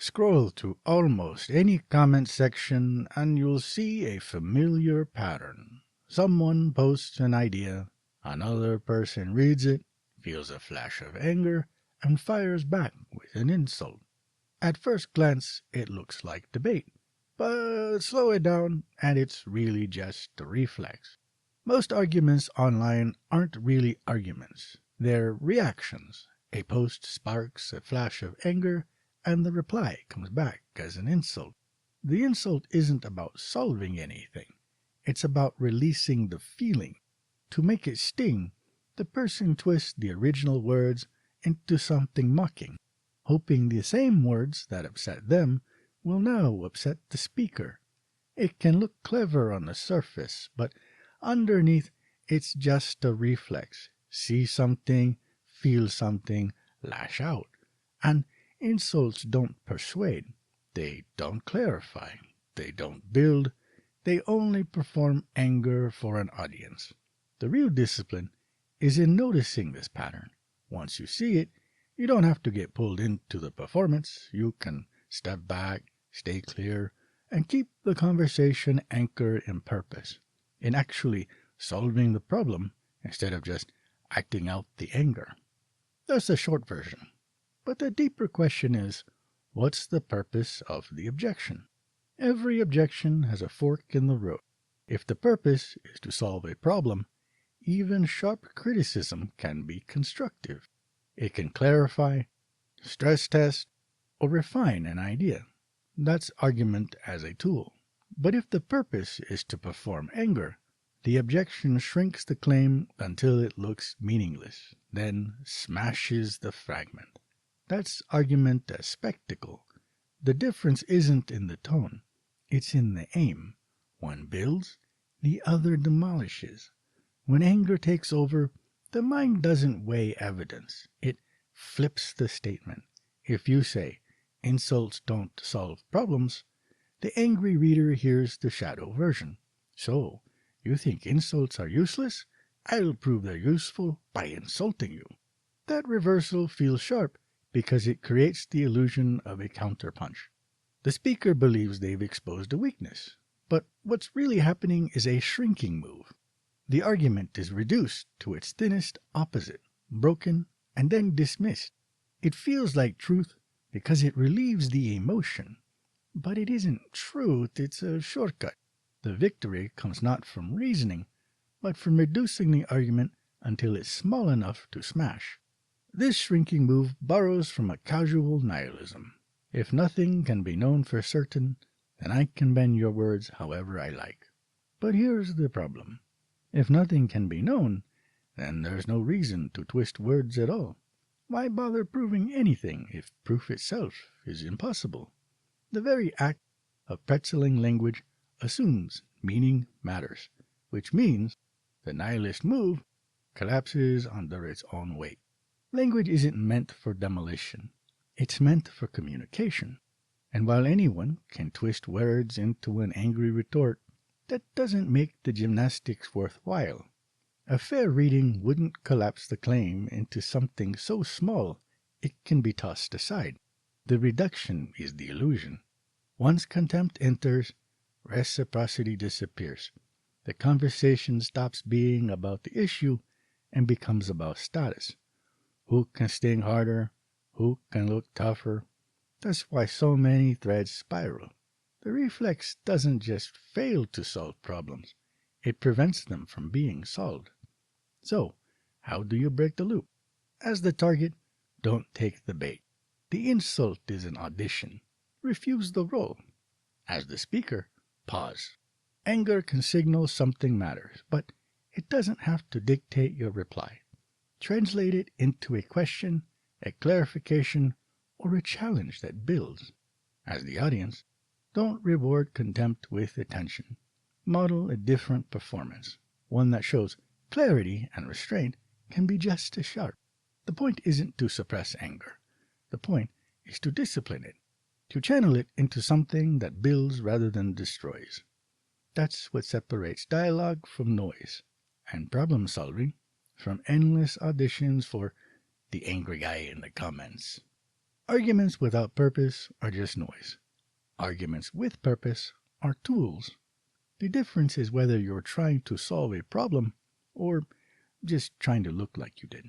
Scroll through almost any comment section and you'll see a familiar pattern. Someone posts an idea, another person reads it, feels a flash of anger, and fires back with an insult. At first glance, it looks like debate, but slow it down and it's really just a reflex. Most arguments online aren't really arguments. They're reactions. A post sparks a flash of anger, and the reply comes back as an insult. The insult isn't about solving anything. It's about releasing the feeling. To make it sting, the person twists the original words into something mocking, hoping the same words that upset them will now upset the speaker. It can look clever on the surface, but underneath it's just a reflex. See something, feel something, lash out. And insults don't persuade. They don't clarify. They don't build. They only perform anger for an audience. The real discipline is in noticing this pattern. Once you see it, you don't have to get pulled into the performance. You can step back, stay clear, and keep the conversation anchored in purpose, in actually solving the problem instead of just acting out the anger. That's the short version. But the deeper question is, what's the purpose of the objection? Every objection has a fork in the road. If the purpose is to solve a problem, even sharp criticism can be constructive. It can clarify, stress test, or refine an idea. That's argument as a tool. But if the purpose is to perform anger, the objection shrinks the claim until it looks meaningless, then smashes the fragment. That's argument as spectacle. The difference isn't in the tone, it's in the aim. One builds, the other demolishes. When anger takes over, the mind doesn't weigh evidence. It flips the statement. If you say, insults don't solve problems, the angry reader hears the shadow version. So, you think insults are useless? I'll prove they're useful by insulting you. That reversal feels sharp because it creates the illusion of a counterpunch. The speaker believes they've exposed a weakness, but what's really happening is a shrinking move. The argument is reduced to its thinnest opposite, broken, and then dismissed. It feels like truth because it relieves the emotion. But it isn't truth, it's a shortcut. The victory comes not from reasoning, but from reducing the argument until it's small enough to smash. This shrinking move borrows from a casual nihilism. If nothing can be known for certain, then I can bend your words however I like. But here's the problem. If nothing can be known, then there's no reason to twist words at all. Why bother proving anything if proof itself is impossible? The very act of pretzeling language assumes meaning matters, which means the nihilist move collapses under its own weight. Language isn't meant for demolition. It's meant for communication. And while anyone can twist words into an angry retort, that doesn't make the gymnastics worthwhile. A fair reading wouldn't collapse the claim into something so small it can be tossed aside. The reduction is the illusion. Once contempt enters, reciprocity disappears. The conversation stops being about the issue and becomes about status. Who can sting harder? Who can look tougher? That's why so many threads spiral. The reflex doesn't just fail to solve problems. It prevents them from being solved. So, how do you break the loop? As the target, don't take the bait. The insult is an audition. Refuse the role. As the speaker, pause. Anger can signal something matters, but it doesn't have to dictate your reply. Translate it into a question, a clarification, or a challenge that builds. As the audience, don't reward contempt with attention. Model a different performance, one that shows clarity and restraint can be just as sharp. The point isn't to suppress anger. The point is to discipline it, to channel it into something that builds rather than destroys. That's what separates dialogue from noise, and problem solving from endless auditions for the angry guy in the comments. Arguments without purpose are just noise. Arguments with purpose are tools. The difference is whether you're trying to solve a problem or just trying to look like you did.